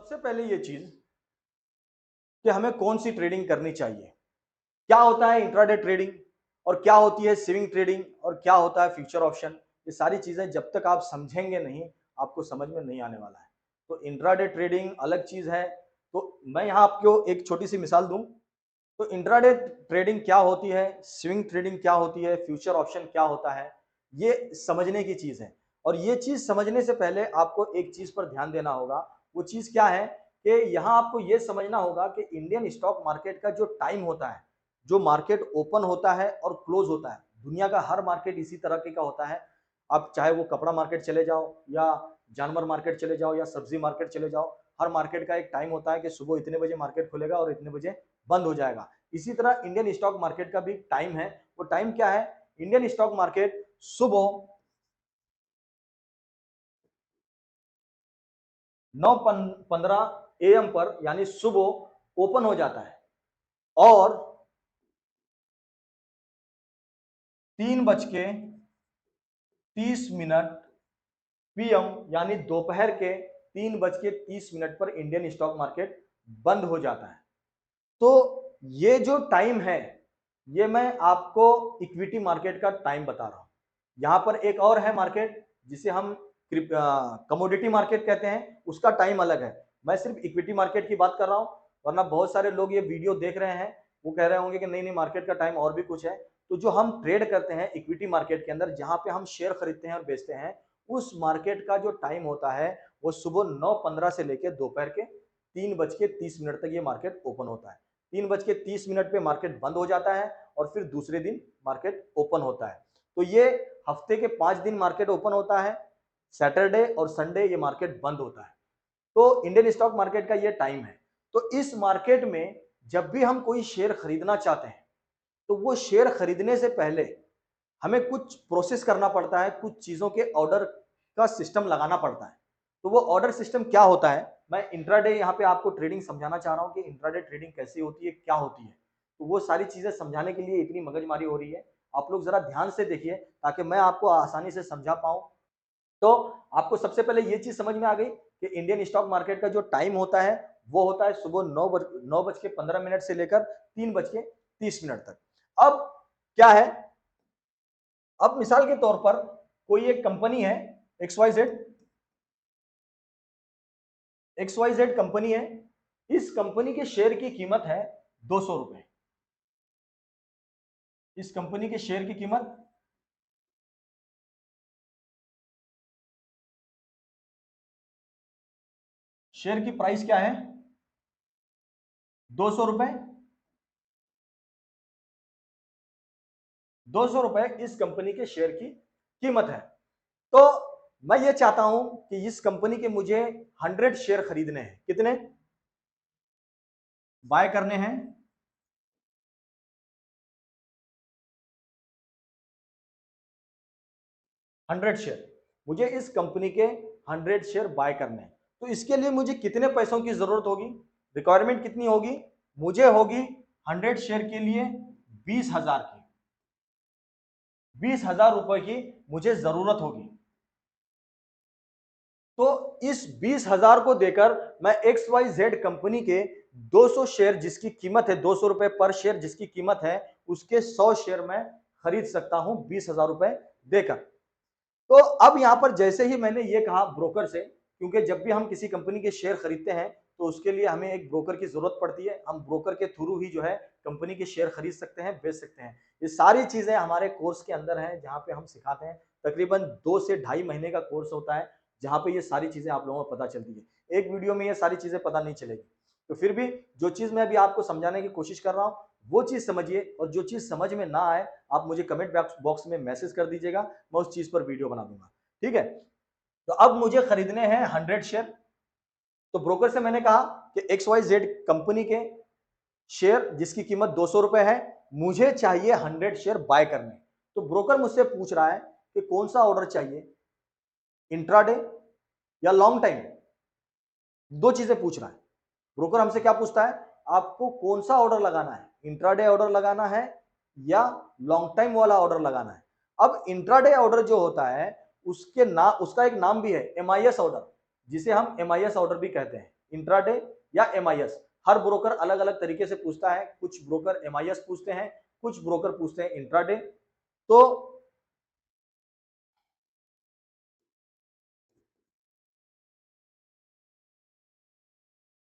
सबसे पहले ये चीज कि हमें कौन सी ट्रेडिंग करनी चाहिए, क्या होता है इंट्राडे ट्रेडिंग और क्या होती है स्विंग ट्रेडिंग और क्या होता है फ्यूचर ऑप्शन। ये सारी चीजें जब तक आप समझेंगे नहीं आपको समझ में नहीं आने वाला है। तो इंट्राडे ट्रेडिंग अलग चीज है। तो मैं यहाँ आपको एक छोटी सी मिसाल दूं तो इंट्राडे ट्रेडिंग क्या होती है, स्विंग ट्रेडिंग क्या होती है, फ्यूचर ऑप्शन क्या होता है, ये समझने की चीज है। और ये चीज समझने से पहले आपको एक चीज पर ध्यान देना होगा। वो चीज क्या है कि यहाँ आपको ये समझना होगा कि इंडियन स्टॉक मार्केट का जो टाइम होता है, जो मार्केट ओपन होता है और क्लोज होता है, दुनिया का हर मार्केट इसी तरह का होता है। आप चाहे वो कपड़ा मार्केट चले जाओ या जानवर मार्केट चले जाओ या सब्जी मार्केट चले जाओ, हर मार्केट का एक टाइम होता है कि सुबह इतने बजे मार्केट खुलेगा और इतने बजे बंद हो जाएगा। इसी तरह इंडियन स्टॉक मार्केट का भी टाइम है। वो टाइम क्या है? इंडियन स्टॉक मार्केट सुबह 9:15 AM पर यानी सुबह ओपन हो जाता है और 3:30 PM यानी दोपहर के 3:30 पर इंडियन स्टॉक मार्केट बंद हो जाता है। तो ये जो टाइम है ये मैं आपको इक्विटी मार्केट का टाइम बता रहा हूं। यहां पर एक और है मार्केट जिसे हम कमोडिटी मार्केट कहते हैं, उसका टाइम अलग है। मैं सिर्फ इक्विटी मार्केट की बात कर रहा हूं, वरना बहुत सारे लोग ये वीडियो देख रहे हैं वो कह रहे होंगे कि नहीं नहीं मार्केट का टाइम और भी कुछ है। तो जो हम ट्रेड करते हैं इक्विटी मार्केट के अंदर, जहां पे हम शेयर खरीदते हैं और बेचते हैं, उस मार्केट का जो टाइम होता है वो सुबह 9:15 से लेकर दोपहर के 3:30 तक ये मार्केट ओपन होता है। 3:30 पे मार्केट बंद हो जाता है और फिर दूसरे दिन मार्केट ओपन होता है। तो ये हफ्ते के 5 दिन मार्केट ओपन होता है, सैटरडे और संडे ये मार्केट बंद होता है। तो इंडियन स्टॉक मार्केट का ये टाइम है। तो इस मार्केट में जब भी हम कोई शेयर खरीदना चाहते हैं तो वो शेयर खरीदने से पहले हमें कुछ प्रोसेस करना पड़ता है, कुछ चीजों के ऑर्डर का सिस्टम लगाना पड़ता है। तो वो ऑर्डर सिस्टम क्या होता है, मैं इंट्राडे यहाँ पे आपको ट्रेडिंग समझाना चाह रहा हूँ कि इंट्राडे ट्रेडिंग कैसी होती है, क्या होती है। तो वो सारी चीजें समझाने के लिए इतनी मगजमारी हो रही है। आप लोग जरा ध्यान से देखिए ताकि मैं आपको आसानी से समझा पाऊं। तो आपको सबसे पहले ये चीज समझ में आ गई कि इंडियन स्टॉक मार्केट का जो टाइम होता है वो होता है सुबह 9:15 से लेकर 3:30 तक। अब क्या है, अब मिसाल के तौर पर कोई एक कंपनी है XYZ, XYZ कंपनी है। इस कंपनी के शेयर की कीमत है 200 रुपए। इस कंपनी के शेयर की कीमत शेयर की प्राइस क्या है? 200 रुपए। 200 रुपए इस कंपनी के शेयर की कीमत है। तो मैं ये चाहता हूं कि इस कंपनी के मुझे 100 शेयर खरीदने हैं। कितने बाय करने हैं? 100 शेयर। मुझे इस कंपनी के 100 शेयर बाय करने हैं। तो इसके लिए मुझे कितने पैसों की जरूरत होगी? रिक्वायरमेंट कितनी होगी? मुझे होगी 100 शेयर के लिए 20,000 की, 20,000 रुपए की मुझे जरूरत होगी। तो इस 20,000 को देकर मैं XYZ कंपनी के 200 शेयर जिसकी कीमत है 200 रुपए पर शेयर जिसकी कीमत है, उसके 100 शेयर मैं खरीद सकता हूं 20,000 रुपए देकर। तो अब यहां पर जैसे ही मैंने ये कहा ब्रोकर से, क्योंकि जब भी हम किसी कंपनी के शेयर खरीदते हैं तो उसके लिए हमें एक ब्रोकर की जरूरत पड़ती है। हम ब्रोकर के थ्रू ही जो है कंपनी के शेयर खरीद सकते हैं, बेच सकते हैं। ये सारी चीजें हमारे कोर्स के अंदर हैं जहां पे हम सिखाते हैं। तकरीबन 2 से ढाई महीने का कोर्स होता है जहां पे ये सारी चीजें आप लोगों को पता चलती है। एक वीडियो में ये सारी चीजें पता नहीं चलेगी। तो फिर भी जो चीज मैं अभी आपको समझाने की कोशिश कर रहा हूं वो चीज समझिए, और जो चीज समझ में ना आए आप मुझे कमेंट बॉक्स में मैसेज कर दीजिएगा, मैं उस चीज पर वीडियो बना दूंगा। ठीक है? तो अब मुझे खरीदने हैं 100 शेयर। तो ब्रोकर से मैंने कहा कि XYZ कंपनी के शेयर जिसकी कीमत 200 रुपए है, मुझे चाहिए 100 शेयर बाय करने। तो ब्रोकर मुझसे पूछ रहा है कि कौन सा ऑर्डर चाहिए, इंट्राडे या लॉन्ग टाइम। दो चीजें पूछ रहा है ब्रोकर हमसे। क्या पूछता है? आपको कौन सा ऑर्डर लगाना है, इंट्राडे ऑर्डर लगाना है या लॉन्ग टाइम वाला ऑर्डर लगाना है। अब इंट्राडे ऑर्डर जो होता है उसका एक नाम भी है MIS ऑर्डर, जिसे हम MIS ऑर्डर भी कहते हैं। इंट्राडे या एमआईएस। हर ब्रोकर अलग अलग तरीके से पूछता है, कुछ ब्रोकर एमआईएस पूछते हैं, कुछ ब्रोकर पूछते हैं इंट्राडे। तो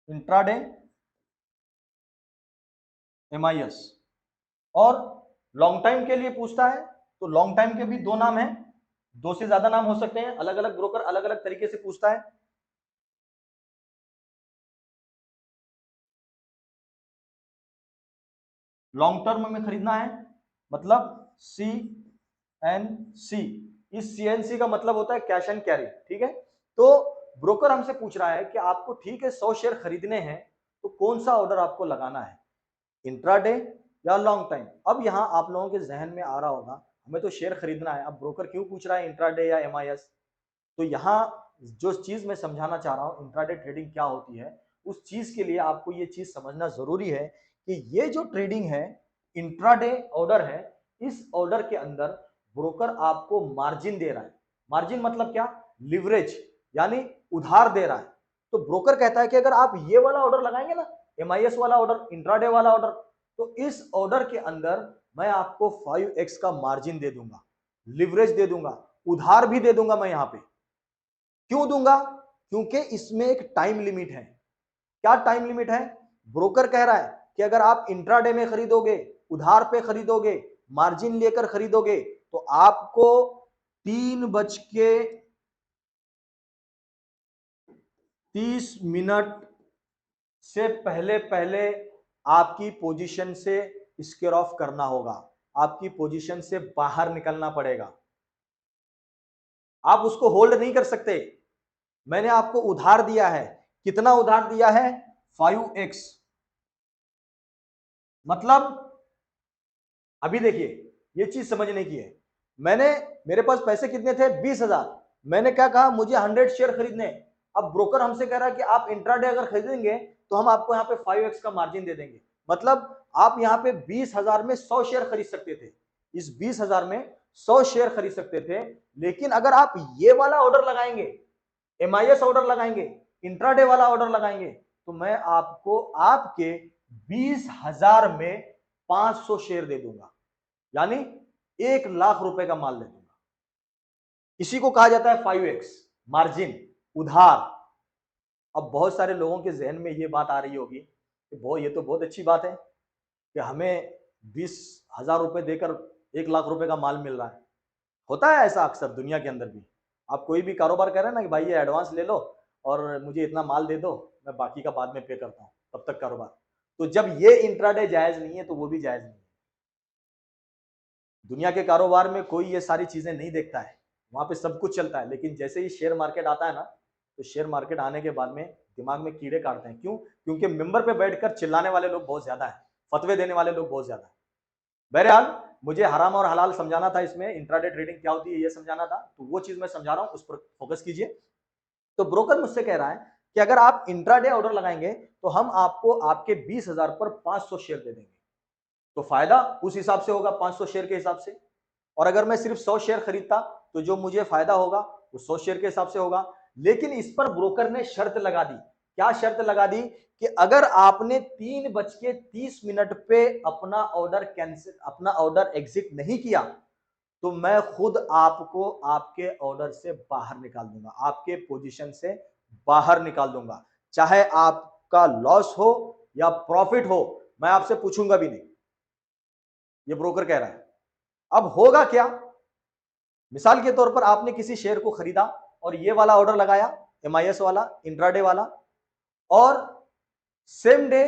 इंट्राडे, एमआईएस, और लॉन्ग टाइम के लिए पूछता है तो लॉन्ग टाइम के भी दो नाम हैं, दो से ज्यादा नाम हो सकते हैं, अलग अलग ब्रोकर अलग अलग तरीके से पूछता है। लॉन्ग टर्म में खरीदना है मतलब सी एन सी, इस सीएनसी का मतलब होता है कैश एंड कैरी, ठीक है। तो ब्रोकर हमसे पूछ रहा है कि आपको ठीक है 100 शेयर खरीदने हैं तो कौन सा ऑर्डर आपको लगाना है, इंट्राडे या लॉन्ग टाइम। अब यहां आप लोगों के जहन में आ रहा होगा हमें तो शेयर खरीदना है, अब ब्रोकर क्यों पूछ रहा है इंट्राडे या एमआईएस। तो यहाँ जो चीज मैं समझाना चाह रहा हूं इंट्राडे ट्रेडिंग क्या होती है, उस चीज के लिए आपको ये चीज समझना जरूरी है कि ये जो ट्रेडिंग है इंट्राडे ऑर्डर है, इस ऑर्डर के अंदर ब्रोकर आपको मार्जिन दे रहा है। मार्जिन मतलब क्या, लिवरेज, यानी उधार दे रहा है। तो ब्रोकर कहता है कि अगर आप ये वाला ऑर्डर लगाएंगे ना, एमआईएस वाला ऑर्डर, इंट्राडे वाला ऑर्डर, तो इस ऑर्डर के अंदर मैं आपको 5x का मार्जिन दे दूंगा, लिवरेज दे दूंगा, उधार भी दे दूंगा मैं यहां पे। क्यों दूंगा, क्योंकि इसमें एक टाइम लिमिट है। क्या टाइम लिमिट है, ब्रोकर कह रहा है कि अगर आप इंट्राडे में खरीदोगे, उधार पे खरीदोगे, मार्जिन लेकर खरीदोगे तो आपको 3:30 से पहले पहले आपकी पोजीशन से स्क्वेयर ऑफ करना होगा, आपकी पोजीशन से बाहर निकलना पड़ेगा। आप उसको होल्ड नहीं कर सकते। मैंने आपको उधार दिया है, कितना उधार दिया है, 5x। मतलब अभी देखिए ये चीज समझने की है, मैंने, मेरे पास पैसे कितने थे, 20,000। मैंने क्या कहा, मुझे 100 शेयर खरीदने। अब ब्रोकर हमसे कह रहा है कि आप इंट्राडे अगर खरीदेंगे तो हम आपको यहाँ पे 5x का मार्जिन दे देंगे। मतलब आप यहाँ पे 20,000 में 100 शेयर खरीद सकते थे, इस 20,000 में 100 शेयर खरीद सकते थे। लेकिन अगर आप ये वाला ऑर्डर लगाएंगे, एमआईएस ऑर्डर लगाएंगे, इंट्राडे वाला ऑर्डर लगाएंगे, तो मैं आपको आपके 20,000 में 500 शेयर दे दूंगा, यानी 1,00,000 रुपए का माल दे दूंगा। इसी को कहा जाता है 5x मार्जिन, उधार। अब बहुत सारे लोगों के जहन में ये बात आ रही होगी कि बहुत, ये तो बहुत अच्छी बात है कि हमें 20,000 रुपए देकर 1,00,000 रुपए का माल मिल रहा है। होता है ऐसा अक्सर दुनिया के अंदर भी। आप कोई भी कारोबार कर रहे हैं ना कि भाई ये एडवांस ले लो और मुझे इतना माल दे दो, मैं बाकी का बाद में पे करता हूं, तब तक कारोबार। तो जब ये इंट्राडे जायज नहीं है तो वो भी जायज नहीं है। दुनिया के कारोबार में कोई ये सारी चीजें नहीं देखता है, वहां पे सब कुछ चलता है। लेकिन जैसे ही शेयर मार्केट आता है ना, तो शेयर मार्केट आने के बाद में दिमाग में कीड़े काटते हैं। क्यों, क्योंकि मेंबर पे बैठकर चिल्लाने वाले लोग बहुत ज्यादा है, फतवे देने वाले लोग बहुत ज्यादा है। बहरहाल मुझे हराम और हलाल समझाना था, इसमें इंट्राडे ट्रेडिंग क्या होती है ये समझाना था, तो वो चीज मैं समझा रहा हूं, उस पर फोकस कीजिए। तो ब्रोकर मुझसे कह रहा है कि अगर आप इंट्राडे ऑर्डर लगाएंगे तो हम आपको आपके 20,000 पर 500 शेयर दे देंगे। तो फायदा उस हिसाब से होगा, 500 शेयर के हिसाब से। और अगर मैं सिर्फ 100 शेयर खरीदता तो जो मुझे फायदा होगा वो 100 शेयर के हिसाब से होगा। लेकिन इस पर ब्रोकर ने शर्त लगा दी। क्या शर्त लगा दी, कि अगर आपने 3:30 पे अपना ऑर्डर कैंसिल, अपना ऑर्डर एग्जिट नहीं किया, तो मैं खुद आपको आपके ऑर्डर से बाहर निकाल दूंगा, आपके पोजीशन से बाहर निकाल दूंगा। चाहे आपका लॉस हो या प्रॉफिट हो, मैं आपसे पूछूंगा भी नहीं। ये ब्रोकर कह रहा है। अब होगा क्या, मिसाल के तौर पर आपने किसी शेयर को खरीदा और ये वाला ऑर्डर लगाया, एमआईएस वाला, इंट्राडे वाला, और सेम डे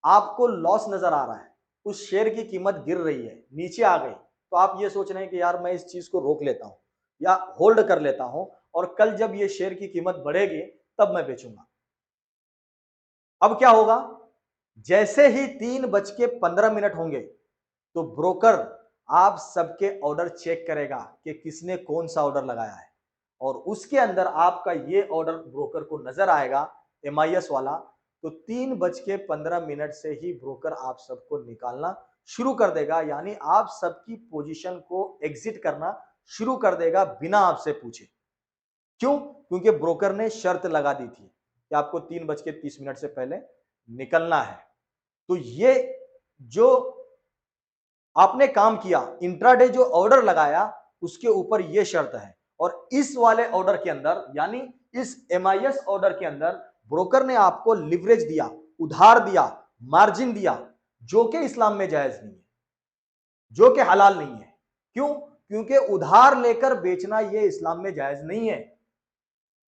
आपको लॉस नजर आ रहा है, उस शेयर की कीमत गिर रही है, नीचे आ गई, तो आप ये सोच रहे हैं कि यार मैं इस चीज को रोक लेता हूं या होल्ड कर लेता हूं, और कल जब ये शेयर की कीमत बढ़ेगी तब मैं बेचूंगा। अब क्या होगा, जैसे ही 3:15 होंगे तो ब्रोकर आप सबके ऑर्डर चेक करेगा कि किसने कौन सा ऑर्डर लगाया है, और उसके अंदर आपका ये ऑर्डर ब्रोकर को नजर आएगा, एमआईएस वाला। तो 3:15 से ही ब्रोकर आप सबको निकालना शुरू कर देगा, यानी आप सबकी पोजीशन को एग्जिट करना शुरू कर देगा बिना आपसे पूछे। क्यों, क्योंकि ब्रोकर ने शर्त लगा दी थी। कि आपको 3:30 से पहले निकलना है। तो ये जो आपने काम किया, इंट्राडे जो ऑर्डर लगाया, उसके ऊपर ये शर्त है। और इस वाले ऑर्डर के अंदर, यानी इस एमआईएस ऑर्डर के अंदर, ब्रोकर ने आपको लिवरेज दिया, उधार दिया, मार्जिन दिया, जो कि इस्लाम में जायज नहीं है, जो कि हलाल नहीं है। क्यों? क्योंकि उधार लेकर बेचना ये इस्लाम में जायज नहीं है,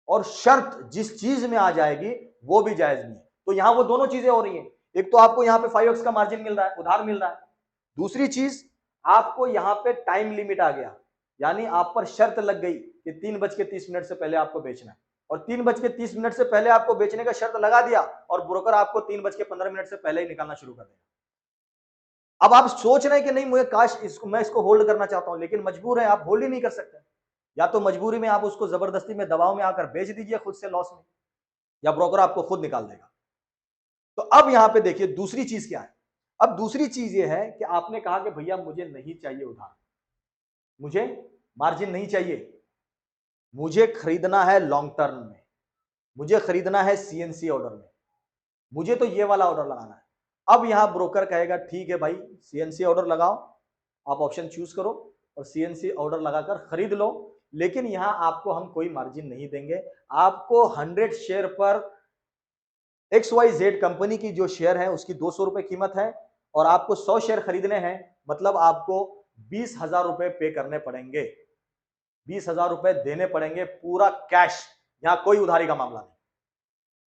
और शर्त जिस चीज में आ जाएगी वो भी जायज नहीं है। तो यहां वो दोनों चीजें हो रही हैं। एक तो आपको यहां पे 5x का मार्जिन मिल रहा है, उधार मिल रहा है। दूसरी चीज, आपको यहां पे टाइम लिमिट आ गया, यानी आप पर शर्त लग गई कि 3:30 से पहले आपको बेचना है, और 3:30 से पहले आपको बेचने का शर्त लगा दिया, और ब्रोकर आपको 3:15 से पहले ही निकालना शुरू कर देगा। अब आप सोच रहे हैं कि नहीं, मुझे काश मैं इसको होल्ड करना चाहता हूं, लेकिन मजबूर है, आप होल्ड ही नहीं कर सकते। या तो मजबूरी में आप उसको जबरदस्ती में दबाव में आकर बेच दीजिए खुद से लॉस में, या ब्रोकर आपको खुद निकाल देगा। तो अब यहां पे देखिए दूसरी चीज क्या है। अब दूसरी चीज ये है कि आपने कहा कि भैया मुझे नहीं चाहिए उधार, मुझे मार्जिन नहीं चाहिए, मुझे खरीदना है लॉन्ग टर्म में, मुझे खरीदना है सीएनसी ऑर्डर में, मुझे तो ये वाला ऑर्डर लगाना है। अब यहां ब्रोकर कहेगा ठीक है भाई, सीएनसी ऑर्डर लगाओ, आप ऑप्शन चूज करो और सीएनसी ऑर्डर लगाकर खरीद लो, लेकिन यहां आपको हम कोई मार्जिन नहीं देंगे। आपको 100 शेयर पर XYZ कंपनी की जो शेयर है उसकी 200 रुपए कीमत है, और आपको 100 शेयर खरीदने हैं, मतलब आपको 20,000 रुपए पे करने पड़ेंगे, 20,000 रुपए देने पड़ेंगे, पूरा कैश। यहां कोई उधारी का मामला नहीं,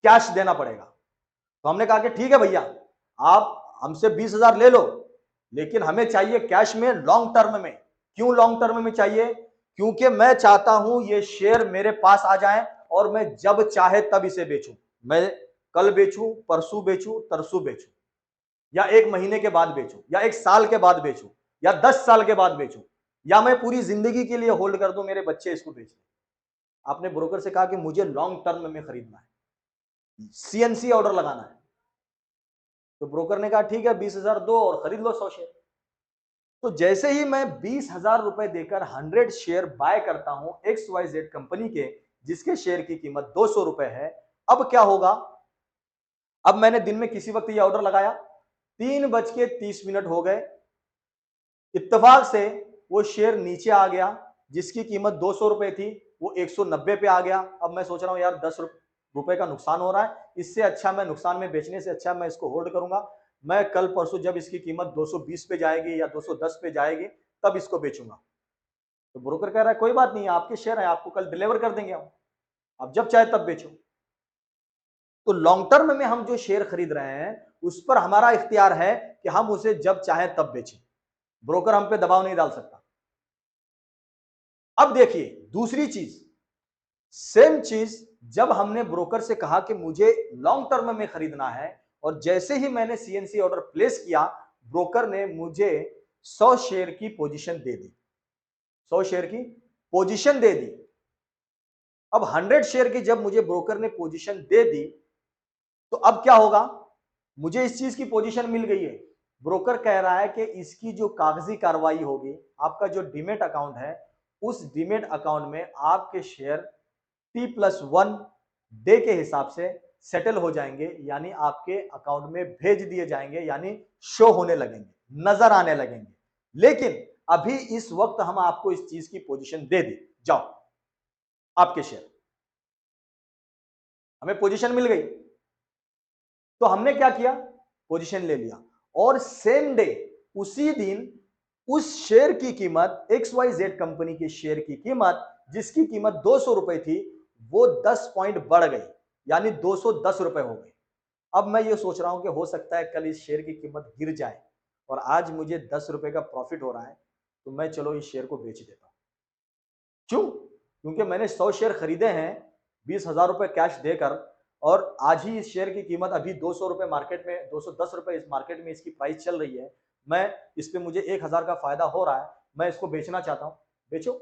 कैश देना पड़ेगा। तो हमने कहा कि ठीक है भैया, आप हमसे 20,000 ले लो, लेकिन हमें चाहिए कैश में, लॉन्ग टर्म में। क्यों लॉन्ग टर्म में चाहिए? क्योंकि मैं चाहता हूं ये शेयर मेरे पास आ जाए और मैं जब चाहे तब इसे बेचूं। मैं कल बेचूं, परसों बेचूं, तरसों बेचूं, या 1 महीने के बाद बेचूं, या 1 साल के बाद बेचूं, या 10 साल के बाद बेचूं, या मैं पूरी जिंदगी के लिए होल्ड कर दूं, मेरे बच्चे इसको बेच लें। आपने ब्रोकर से कहा कि मुझे लॉन्ग टर्म में खरीदना है, सीएनसी ऑर्डर लगाना है। तो ब्रोकर ने कहा ठीक है, 20,000 दो और खरीद लो 100 शेयर। तो जैसे ही मैं 20,000 रुपए देकर 100 शेयर बाय करता हूं XYZ कंपनी के, जिसके शेयर की कीमत 200 रुपए है, अब क्या होगा? अब मैंने दिन में किसी वक्त ये ऑर्डर लगाया, 3:30 हो गए, इत्तेफाक से वो शेयर नीचे आ गया, जिसकी कीमत 200 रुपए थी वो 190 पे आ गया। अब मैं सोच रहा हूं यार 10 रुपए का नुकसान हो रहा है, इससे अच्छा मैं नुकसान में बेचने से अच्छा मैं इसको होल्ड करूंगा, मैं कल परसों जब इसकी कीमत 220 पे जाएगी या 210 पे जाएगी तब इसको बेचूंगा। तो ब्रोकर कह रहा है कोई बात नहीं, आपके शेयर है, आपको कल डिलीवर कर देंगे हम, आप जब चाहे तब बेचो। तो लॉन्ग टर्म में हम जो शेयर खरीद रहे हैं उस पर हमारा इख्तियार है कि हम उसे जब चाहे तब बेचें, ब्रोकर हम पे दबाव नहीं डाल सकता। अब देखिए दूसरी चीज, सेम चीज जब हमने ब्रोकर से कहा कि मुझे लॉन्ग टर्म में खरीदना है, और जैसे ही मैंने सीएनसी ऑर्डर प्लेस किया, ब्रोकर ने मुझे 100 शेयर की पोजीशन दे दी, 100 शेयर की पोजीशन दे दी। अब 100 शेयर की जब मुझे ब्रोकर ने पोजीशन दे दी, तो अब क्या होगा? मुझे इस चीज की पोजीशन मिल गई है, ब्रोकर कह रहा है कि इसकी जो कागजी कार्रवाई होगी, आपका जो डीमेट अकाउंट है, उस डीमेट अकाउंट में आपके शेयर T+1 डे के हिसाब से सेटल हो जाएंगे, यानी आपके अकाउंट में भेज दिए जाएंगे, यानी शो होने लगेंगे, नजर आने लगेंगे। लेकिन अभी इस वक्त हम आपको इस चीज की पोजीशन दे दी, जाओ आपके शेयर, हमें पोजीशन मिल गई। तो हमने क्या किया? पोजीशन ले लिया, और सेम डे, उसी दिन, उस शेयर की कीमत, XYZ कंपनी के शेयर की कीमत, जिसकी कीमत 200 रुपए थी, वो 10 पॉइंट बढ़ गई, यानी 210 रुपए हो गई। अब मैं ये सोच रहा हूं कि हो सकता है कल इस शेयर की कीमत गिर जाए, और आज मुझे 10 रुपए का प्रॉफिट हो रहा है, तो मैं चलो इस शेयर को बेच देता हूं। क्यों? क्योंकि मैंने 100 शेयर खरीदे हैं 20,000 रुपए कैश देकर, और आज ही इस शेयर की कीमत अभी 200 रुपए मार्केट में, 210 रुपए इस मार्केट में इसकी प्राइस चल रही है, मैं इस पे मुझे 1,000 का फायदा हो रहा है, मैं इसको बेचना चाहता हूं, बेचो।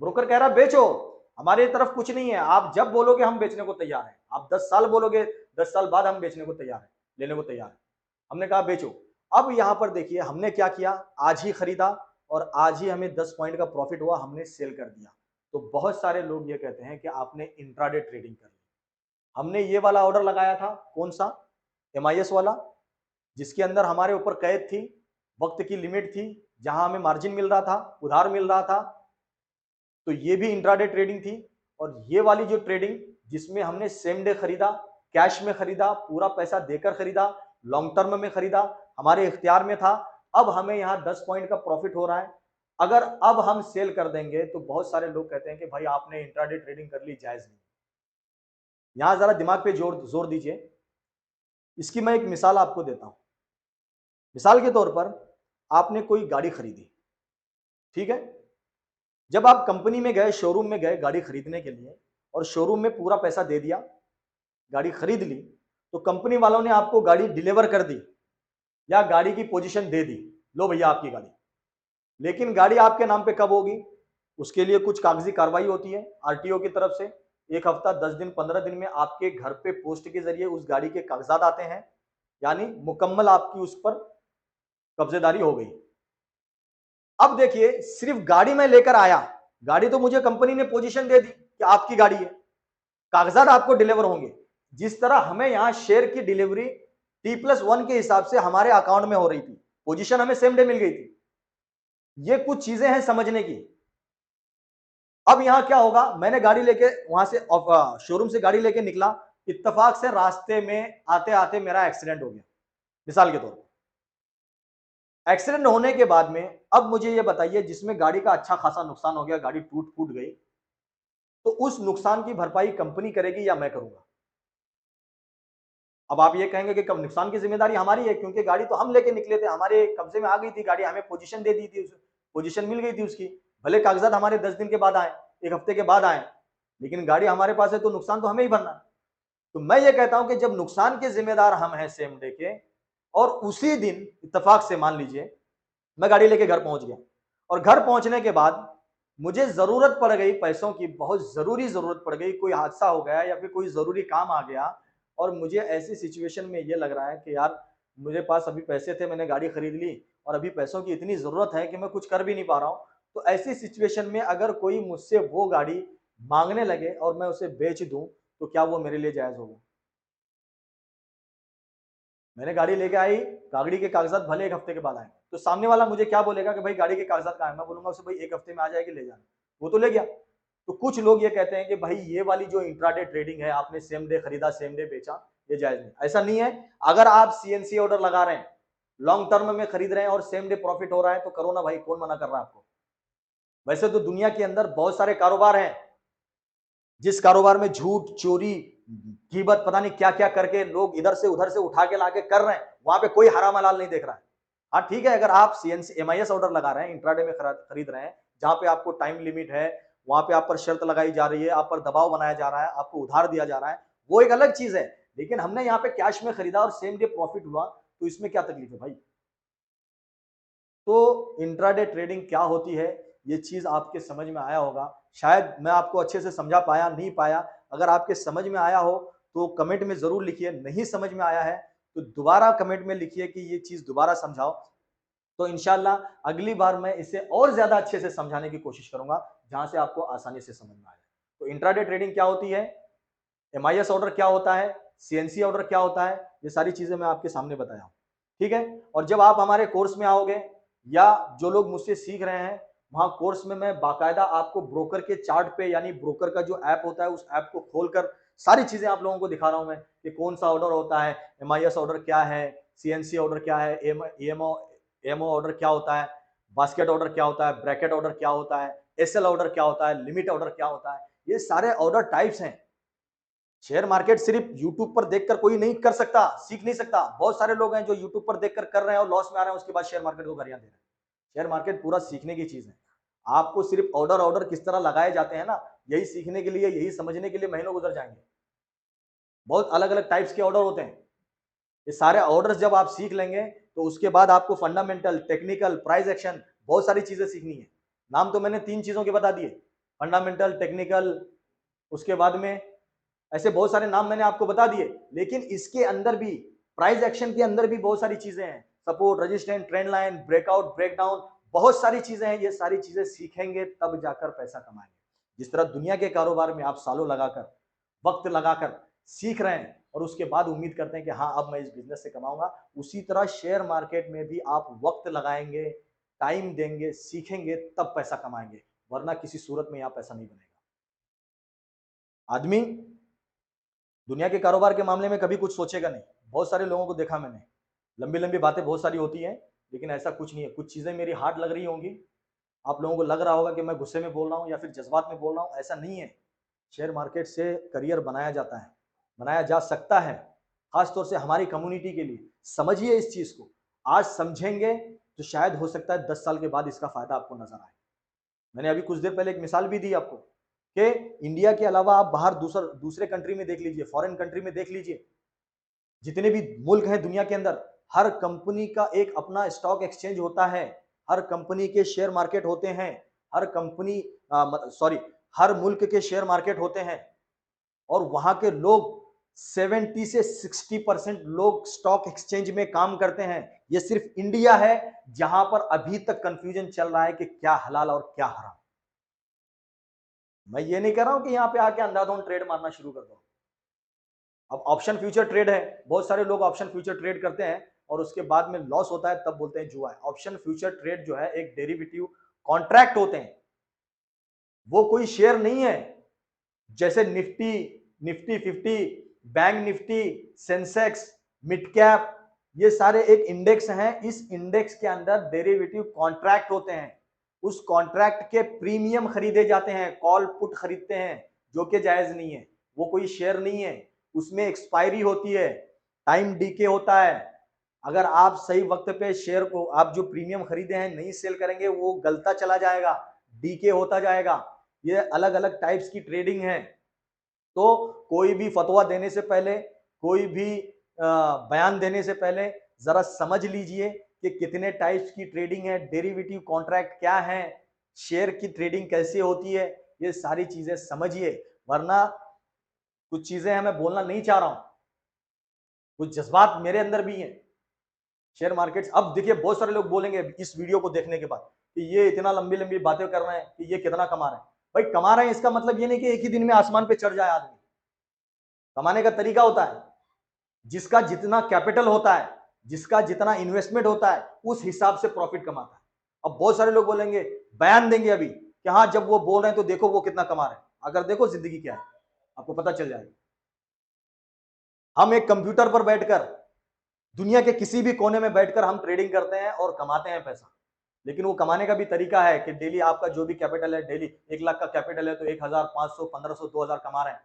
ब्रोकर कह रहा है बेचो, हमारी तरफ कुछ नहीं है, आप जब बोलोगे हम बेचने को तैयार हैं, आप 10 साल बोलोगे, 10 साल बाद हम बेचने को तैयार हैं, लेने को तैयार हैं। हमने कहा बेचो। अब यहां पर देखिए हमने क्या किया, आज ही खरीदा, और आज ही हमें 10 पॉइंट का प्रॉफिट हुआ, हमने सेल कर दिया। तो बहुत सारे लोग ये कहते हैं कि आपने इंट्राडे ट्रेडिंग कर ली, हमने ये वाला ऑर्डर लगाया था, कौन सा, MIS वाला, जिसके अंदर हमारे ऊपर कैद थी, वक्त की लिमिट थी, जहां हमें मार्जिन मिल रहा था, उधार मिल रहा था। तो ये भी इंट्राडे ट्रेडिंग थी। और ये वाली जो ट्रेडिंग जिसमें हमने सेम डे खरीदा, कैश में खरीदा, पूरा पैसा देकर खरीदा, लॉन्ग टर्म में खरीदा, हमारे इख्तियार में था, अब हमें यहाँ 10 पॉइंट का प्रॉफिट हो रहा है। अगर अब हम सेल कर देंगे तो बहुत सारे लोग कहते हैं कि भाई आपने इंट्राडे ट्रेडिंग कर ली, जायज नहीं। यहां जरा दिमाग पे जोर दीजिए। इसकी मैं एक मिसाल आपको देता हूं। मिसाल के तौर पर आपने कोई गाड़ी खरीदी, ठीक है। जब आप कंपनी में गए, शोरूम में गए गाड़ी खरीदने के लिए, और शोरूम में पूरा पैसा दे दिया, गाड़ी खरीद ली, तो कंपनी वालों ने आपको गाड़ी डिलीवर कर दी या गाड़ी की पोजीशन दे दी, लो भैया आपकी गाड़ी। लेकिन गाड़ी आपके नाम पे कब होगी, उसके लिए कुछ कागजी कार्रवाई होती है आरटीओ की तरफ से। 1 हफ्ता, 10 दिन, 15 दिन में आपके घर पे पोस्ट के जरिए उस गाड़ी के कागजात आते हैं, यानी मुकम्मल आपकी उस पर कब्जेदारी हो गई। अब देखिए, सिर्फ गाड़ी में लेकर आया, गाड़ी तो मुझे कंपनी ने पोजीशन दे दी कि आपकी गाड़ी है, कागजात आपको डिलीवर होंगे। जिस तरह हमें यहां शेयर की डिलीवरी T+1 के हिसाब से हमारे अकाउंट में हो रही थी, पोजीशन हमें सेम डे मिल गई थी। ये कुछ चीजें हैं समझने की। अब यहां क्या होगा, मैंने गाड़ी लेके वहां से शोरूम से गाड़ी लेके निकला, इत्तेफाक से रास्ते में आते आते मेरा एक्सीडेंट हो गया, मिसाल के तौर पर। एक्सीडेंट होने के बाद में अब मुझे ये बताइए, जिसमें गाड़ी का अच्छा खासा नुकसान हो गया, गाड़ी टूट फूट गई, तो उस नुकसान की भरपाई कंपनी करेगी या मैं करूंगा। अब आप ये कहेंगे कि कब नुकसान की जिम्मेदारी हमारी है, क्योंकि गाड़ी तो हम लेके निकले थे, हमारे कब्जे में आ गई थी गाड़ी, हमें पोजीशन दे दी थी, पोजीशन मिल गई थी उसकी। भले कागजात हमारे 10 दिन के बाद आए, 1 हफ्ते के बाद आए, लेकिन गाड़ी हमारे पास है तो नुकसान तो हमें ही भरना है। तो मैं ये कहता हूं कि जब नुकसान के जिम्मेदार हम हैं सेम डे के, और उसी दिन इत्तेफाक से मान लीजिए मैं गाड़ी लेके घर पहुंच गया, और घर पहुंचने के बाद मुझे जरूरत पड़ गई पैसों की, बहुत जरूरी जरूरत पड़ गई, कोई हादसा हो गया या फिर कोई जरूरी काम आ गया, और मुझे ऐसी सिचुएशन में ये लग रहा है कि यार मुझे पास अभी पैसे थे, मैंने गाड़ी खरीद ली, और अभी पैसों की इतनी जरूरत है कि मैं कुछ कर भी नहीं पा रहा हूं। तो ऐसी सिचुएशन में अगर कोई मुझसे वो गाड़ी मांगने लगे और मैं उसे बेच दूं, तो क्या वो मेरे लिए जायज होगा। मैंने गाड़ी लेके आई, गाड़ी के कागजात भले 1 हफ्ते के बाद आए, तो सामने वाला मुझे क्या बोलेगा कि भाई गाड़ी के कागजात कहाँ है, मैं बोलूंगा उसे भाई 1 हफ्ते में आ जाएगी, ले जाना, वो तो ले गया। तो कुछ लोग ये कहते हैं कि भाई ये वाली जो इंट्राडे ट्रेडिंग है, आपने सेम डे खरीदा सेम डे बेचा, ये जायज नहीं। ऐसा नहीं है। अगर आप CNC ऑर्डर लगा रहे हैं, लॉन्ग टर्म में खरीद रहे हैं और सेम डे प्रॉफिट हो रहा है, तो करो ना भाई, कौन मना कर रहा है आपको। वैसे तो दुनिया के अंदर बहुत सारे कारोबार हैं, जिस कारोबार में झूठ, चोरी, कीमत, पता नहीं क्या क्या करके लोग इधर से उधर से उठा के लाके कर रहे हैं, वहां पे कोई हराम हलाल नहीं देख रहा है। हाँ ठीक है, अगर आप CNC MIS ऑर्डर लगा रहे हैं, इंट्राडे में खरीद रहे हैं, जहां पे आपको टाइम लिमिट है, वहां पे आप पर शर्त लगाई जा रही है, आप पर दबाव बनाया जा रहा है, आपको उधार दिया जा रहा है, वो एक अलग चीज है। लेकिन हमने यहाँ पे कैश में खरीदा और सेम डे प्रॉफिट हुआ, तो इसमें क्या तकलीफ है भाई। तो इंट्राडे ट्रेडिंग क्या होती है, ये चीज आपके समझ में आया होगा। शायद मैं आपको अच्छे से समझा पाया, नहीं पाया। अगर आपके समझ में आया हो तो कमेंट में जरूर लिखिए, नहीं समझ में आया है तो दोबारा कमेंट में लिखिए कि ये चीज दोबारा समझाओ। तो इंशाल्लाह अगली बार मैं इसे और ज्यादा अच्छे से समझाने की कोशिश करूंगा, जहां से आपको आसानी से समझ में आ जाए। तो इंट्राडे ट्रेडिंग क्या होती है, MIS ऑर्डर क्या होता है, CNC ऑर्डर क्या होता है, ये सारी चीजें मैं आपके सामने बताया हूं, ठीक है। और जब आप हमारे कोर्स में आओगे, या जो लोग मुझसे सीख रहे हैं, वहां कोर्स में मैं बाकायदा आपको ब्रोकर के चार्ट पे, यानी ब्रोकर का जो ऐप होता है, उस ऐप को खोलकर सारी चीजें आप लोगों को दिखा रहा हूं मैं, कि कौन सा ऑर्डर होता है, MIS ऑर्डर क्या है, CNC ऑर्डर क्या है, एमओ ऑर्डर क्या होता है, बास्केट ऑर्डर क्या होता है, ब्रैकेट ऑर्डर क्या होता है, SL ऑर्डर क्या होता है, लिमिट ऑर्डर क्या होता है। ये सारे ऑर्डर टाइप्स हैं। शेयर मार्केट सिर्फ यूट्यूब पर देखकर कोई नहीं कर सकता, सीख नहीं सकता। बहुत सारे लोग हैं जो यूट्यूब पर देखकर कर रहे हैं और लॉस में आ रहे हैं, उसके बाद शेयर मार्केट को गालियां दे रहे हैं। शेयर मार्केट पूरा सीखने की चीज है। आपको सिर्फ ऑर्डर ऑर्डर किस तरह लगाए जाते हैं ना, यही सीखने के लिए, यही समझने के लिए महीनों गुजर जाएंगे। बहुत अलग अलग टाइप्स के ऑर्डर होते हैं। ये सारे ऑर्डर्स जब आप सीख लेंगे, तो उसके बाद आपको फंडामेंटल, टेक्निकल, प्राइस एक्शन, बहुत सारी चीजें सीखनी है। नाम तो मैंने 3 चीजों के बता दिए, फंडामेंटल, टेक्निकल, उसके बाद में ऐसे बहुत सारे नाम मैंने आपको बता दिए। लेकिन इसके अंदर भी, प्राइस एक्शन के अंदर भी बहुत सारी चीजें हैं, support, resistance, trend line, breakout, breakdown, बहुत सारी चीजें हैं। ये सारी चीजें सीखेंगे तब जाकर पैसा कमाएंगे। जिस तरह दुनिया के कारोबार में आप सालों लगाकर, वक्त लगाकर सीख रहे हैं और उसके बाद उम्मीद करते हैं कि हाँ अब मैं इस बिजनेस से कमाऊंगा। उसी तरह शेयर मार्केट में भी आप वक्त लगाएंगे, टाइम देंगे, सीखेंगे, तब पैसा कमाएंगे, वरना किसी सूरत में यहाँ पैसा नहीं बनेगा। आदमी दुनिया के कारोबार के मामले में कभी कुछ सोचेगा नहीं। बहुत सारे लोगों को देखा मैंने, लंबी लंबी बातें बहुत सारी होती हैं, लेकिन ऐसा कुछ नहीं है। कुछ चीजें मेरी हार्ड लग रही होंगी, आप लोगों को लग रहा होगा कि मैं गुस्से में बोल रहा हूँ या फिर जज्बात में बोल रहा हूँ, ऐसा नहीं है। शेयर मार्केट से करियर बनाया जाता है, बनाया जा सकता है, खासतौर से हमारी कम्युनिटी के लिए। समझिए इस चीज को, आज समझेंगे तो शायद हो सकता है 10 साल के बाद इसका फायदा आपको नजर आए। मैंने अभी कुछ देर पहले एक मिसाल भी दी आपको कि इंडिया के अलावा आप बाहर दूसरे कंट्री में देख लीजिए, फॉरेन कंट्री में देख लीजिए, जितने भी मुल्क हैं दुनिया के अंदर, हर कंपनी का एक अपना स्टॉक एक्सचेंज होता है, हर कंपनी के शेयर मार्केट होते हैं, हर कंपनी सॉरी हर मुल्क के शेयर मार्केट होते हैं, और वहां के लोग 70 से 60% लोग स्टॉक एक्सचेंज में काम करते हैं। ये सिर्फ इंडिया है जहां पर अभी तक कंफ्यूजन चल रहा है कि क्या हलाल और क्या हराम। मैं ये नहीं कह रहा हूं कि यहां पे आके अंधाधुंध ट्रेड मारना शुरू कर दो। अब ऑप्शन फ्यूचर ट्रेड है, बहुत सारे लोग ऑप्शन फ्यूचर ट्रेड करते हैं और उसके बाद में लॉस होता है तब बोलते हैं जुआ है। ऑप्शन फ्यूचर ट्रेड जो है एक डेरिवेटिव कॉन्ट्रैक्ट होते हैं, वो कोई शेयर नहीं है। जैसे Nifty, Nifty 50, bank Nifty, Sensex, mid cap, ये सारे एक इंडेक्स हैं। इस इंडेक्स के अंदर डेरिवेटिव कॉन्ट्रैक्ट होते हैं, उस कॉन्ट्रैक्ट के प्रीमियम खरीदे जाते हैं, कॉल पुट खरीदते हैं, जो कि जायज नहीं है। वो कोई शेयर नहीं है, उसमें एक्सपायरी होती है, टाइम डीके होता है। अगर आप सही वक्त पे शेयर को, आप जो प्रीमियम खरीदे हैं नहीं सेल करेंगे, वो गलता चला जाएगा, डीके होता जाएगा। ये अलग अलग टाइप्स की ट्रेडिंग है। तो कोई भी फतवा देने से पहले, कोई भी बयान देने से पहले जरा समझ लीजिए कि कितने टाइप्स की ट्रेडिंग है, डेरिवेटिव कॉन्ट्रैक्ट क्या है, शेयर की ट्रेडिंग कैसे होती है, ये सारी चीजें समझिए। वरना कुछ चीजें हैं मैं बोलना नहीं चाह रहा हूं, कुछ जज्बात मेरे अंदर भी हैं। शेयर मार्केट्स, अब देखिए बहुत सारे लोग बोलेंगे इस वीडियो को देखने के बाद कि ये इतना लंबी लंबी बातें कर रहे हैं कि ये कितना कमा रहे हैं। भाई कमा रहे हैं इसका मतलब ये नहीं कि एक ही दिन में आसमान पे चढ़ जाए आदमी। कमाने का तरीका होता है, जिसका जितना कैपिटल होता है, जिसका जितना इन्वेस्टमेंट होता है, उस हिसाब से प्रॉफिट कमाता है। अब बहुत सारे लोग बोलेंगे, बयान देंगे अभी कि हाँ जब वो बोल रहे हैं तो देखो वो कितना कमा रहे हैं। अगर देखो जिंदगी क्या है आपको पता चल जाएगा। हम एक कंप्यूटर पर बैठकर, दुनिया के किसी भी कोने में बैठकर हम ट्रेडिंग करते हैं और कमाते हैं पैसा। लेकिन वो कमाने का भी तरीका है कि डेली आपका जो भी कैपिटल है, डेली 1 लाख का कैपिटल है तो 1,500, 1,500, 2,000 कमा रहे हैं।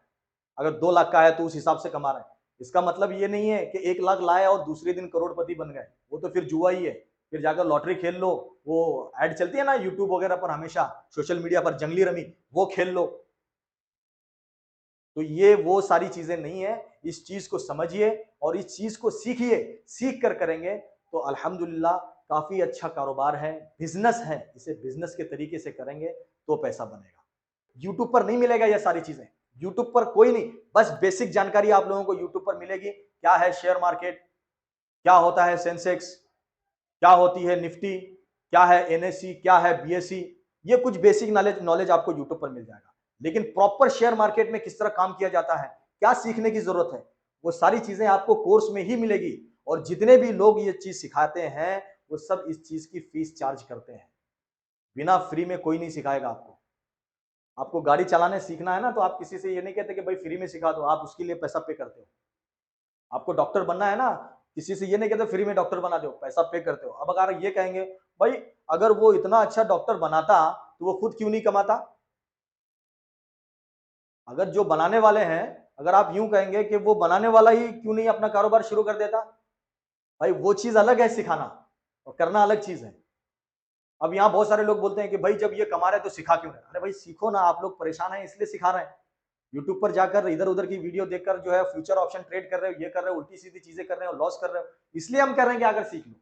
अगर 2 लाख का है तो उस हिसाब से कमा रहे हैं। इसका मतलब ये नहीं है कि 1 लाख लाए और दूसरे दिन करोड़पति बन गए, वो तो फिर जुआ ही है। फिर जाकर लॉटरी खेल लो, वो ऐड चलती है ना यूट्यूब वगैरह पर, हमेशा सोशल मीडिया पर, जंगली रमी, वो खेल लो। तो ये वो सारी चीजें नहीं है। इस चीज को समझिए और इस चीज को सीखिए। सीख कर करेंगे तो अल्हम्दुलिल्लाह काफी अच्छा कारोबार है, बिजनेस है। इसे बिजनेस के तरीके से करेंगे तो पैसा बनेगा। यूट्यूब पर नहीं मिलेगा ये सारी चीजें, यूट्यूब पर कोई नहीं। बस बेसिक जानकारी आप लोगों को यूट्यूब पर मिलेगी। क्या है शेयर मार्केट, क्या होता है सेंसेक्स, क्या होती है निफ्टी, क्या है एनएससी, क्या है बीएससी, ये कुछ बेसिक नॉलेज नॉलेज आपको यूट्यूब पर मिल जाएगा। लेकिन प्रॉपर शेयर मार्केट में किस तरह काम किया जाता है, क्या सीखने की जरूरत है, वो सारी चीजें आपको कोर्स में ही मिलेगी। और जितने भी लोग ये चीज सिखाते हैं वो सब इस चीज की फीस चार्ज करते हैं। बिना फ्री में कोई नहीं सिखाएगा आपको। आपको गाड़ी चलाने सीखना है ना, तो आप किसी से ये नहीं कहते कि भाई फ्री में सिखा दो, आप उसके लिए पैसा पे करते हो। आपको डॉक्टर बनना है ना, किसी से ये नहीं कहते फ्री में डॉक्टर बना दो, पैसा पे करते हो। अब अगर ये कहेंगे भाई अगर वो इतना अच्छा डॉक्टर बनाता तो वो खुद क्यों नहीं कमाता। अगर जो बनाने वाले हैं, अगर आप यूं कहेंगे कि वो बनाने वाला ही क्यों नहीं अपना कारोबार शुरू कर देता। भाई वो चीज अलग है सिखाना, और करना अलग चीज है। अब यहाँ बहुत सारे लोग बोलते हैं कि भाई जब ये कमा रहे तो सिखा क्यों नहीं। अरे भाई सीखो ना, आप लोग परेशान हैं इसलिए सिखा रहे हैं। यूट्यूब पर जाकर इधर उधर की वीडियो देखकर जो है फ्यूचर ऑप्शन ट्रेड कर रहे हो, ये कर रहे हो, उल्टी सीधी चीजें कर रहे हो, लॉस कर रहे हो। इसलिए हम कह रहे हैं कि अगर सीख लो,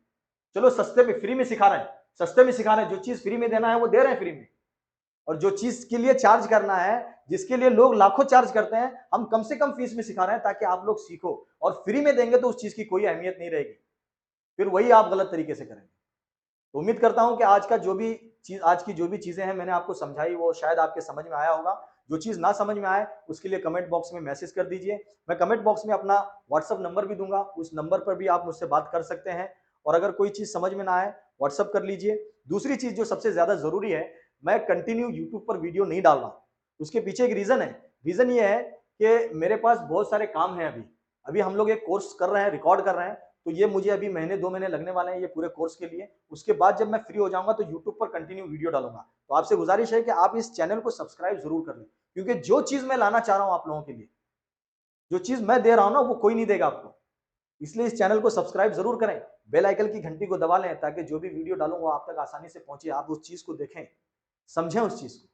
चलो सस्ते में, फ्री में सिखा रहे हैं, सस्ते में सिखा रहे हैं। जो चीज फ्री में देना है वो दे रहे हैं फ्री में, और जो चीज के लिए चार्ज करना है, जिसके लिए लोग लाखों चार्ज करते हैं, हम कम से कम फीस में सिखा रहे हैं ताकि आप लोग सीखो। और फ्री में देंगे तो उस चीज की कोई अहमियत नहीं रहेगी, फिर वही आप गलत तरीके से करेंगे। तो उम्मीद करता हूं कि आज की जो भी चीजें हैं मैंने आपको समझाई वो शायद आपके समझ में आया होगा। जो चीज़ ना समझ में आए उसके लिए कमेंट बॉक्स में मैसेज कर दीजिए। मैं कमेंट बॉक्स में अपना व्हाट्सअप नंबर भी दूंगा, उस नंबर पर भी आप मुझसे बात कर सकते हैं। और अगर कोई चीज़ समझ में ना आए व्हाट्सअप कर लीजिए। दूसरी चीज़ जो सबसे ज़्यादा ज़रूरी है, मैं कंटिन्यू यूट्यूब पर वीडियो नहीं डाल रहा। उसके पीछे एक रीज़न है। रीज़न ये है कि मेरे पास बहुत सारे काम हैं अभी। अभी हम लोग एक कोर्स कर रहे हैं, रिकॉर्ड कर रहे हैं, तो ये मुझे अभी महीने 2 महीने लगने वाले हैं ये पूरे कोर्स के लिए। उसके बाद जब मैं फ्री हो जाऊँगा तो यूट्यूब पर कंटिन्यू वीडियो डालूँगा। तो आपसे गुज़ारिश है कि आप इस चैनल को सब्सक्राइब ज़रूर कर लें, क्योंकि जो चीज़ मैं लाना चाह रहा हूँ आप लोगों के लिए, जो चीज़ मैं दे रहा हूँ ना, वो कोई नहीं देगा आपको। इसलिए इस चैनल को सब्सक्राइब ज़रूर करें, बेल आइकन की घंटी को दबा लें ताकि जो भी वीडियो डालूँ वो आप तक आसानी से पहुँचे, आप उस चीज़ को देखें, समझें उस चीज़ को।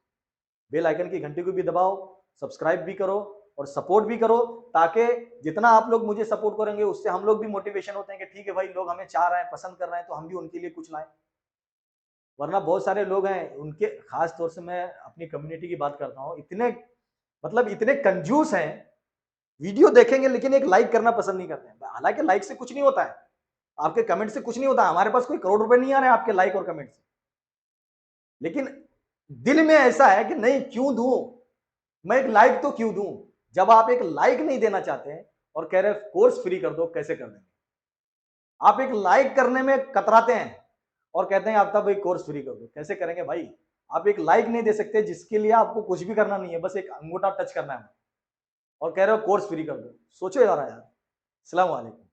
बेल आइकन की घंटी को भी दबाओ, सब्सक्राइब भी करो और सपोर्ट भी करो, ताकि जितना आप लोग मुझे सपोर्ट करेंगे उससे हम लोग भी मोटिवेशन होते हैं कि ठीक है भाई, लोग हमें चाह रहे हैं, पसंद कर रहे हैं, तो हम भी उनके लिए कुछ लाएं। वरना बहुत सारे लोग हैं, उनके खास तौर से मैं अपनी कम्युनिटी की बात करता हूँ, इतने मतलब इतने कंजूस हैं, वीडियो देखेंगे लेकिन एक लाइक करना पसंद नहीं करते हैं। हालांकि लाइक से कुछ नहीं होता है, आपके कमेंट से कुछ नहीं होता, हमारे पास कोई करोड़ रुपए नहीं आ रहे हैं आपके लाइक और कमेंट से, लेकिन दिल में ऐसा है कि नहीं, क्यों दूं मैं एक लाइक, तो क्यों दूं। जब आप एक लाइक नहीं देना चाहते हैं और कह रहे कोर्स फ्री कर दो, कैसे कर देंगे। आप एक लाइक करने में कतराते हैं और कहते हैं आप तब एक कोर्स फ्री कर दो, कैसे करेंगे भाई। आप एक लाइक नहीं दे सकते जिसके लिए आपको कुछ भी करना नहीं है, बस एक अंगूठा टच करना है और कह रहे हो कोर्स फ्री कर दो। सोचो यार। अस्सलाम वालेकुम।